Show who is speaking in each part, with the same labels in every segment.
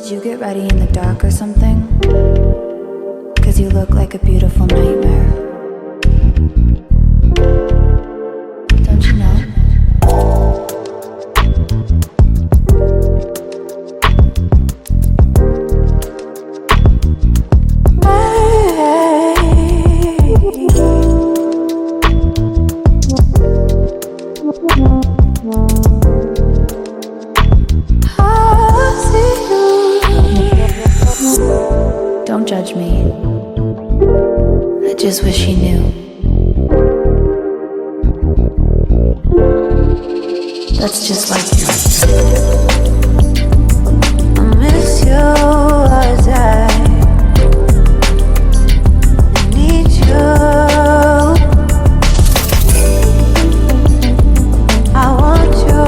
Speaker 1: Did you get ready in the dark or something? 'Cause you look like a beautiful nightmare. Don't you know? Don't judge me. I just wish he knew. That's just like you. I miss you as I need you. I want you.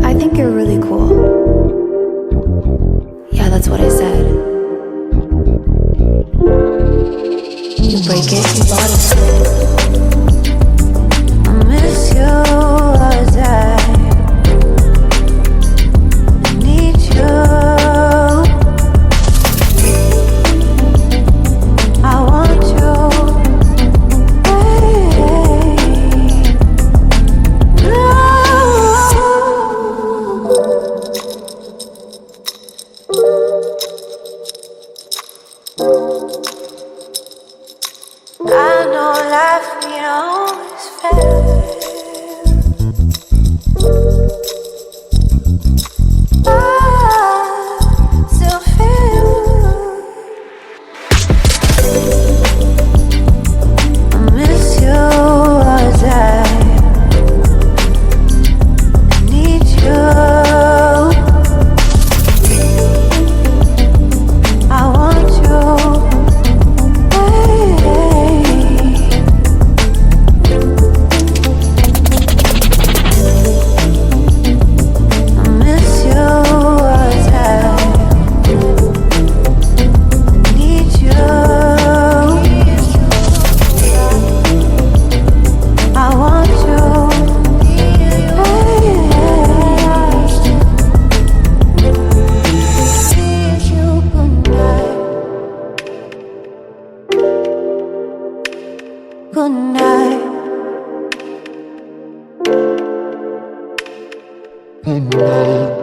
Speaker 1: I think you're really cool. Yeah, that's what I said. You break it, you bought it. I miss you as I need you. I want you. I know life ain't always fair. I still feel I miss you as I need you. I want you. Good night. Good night.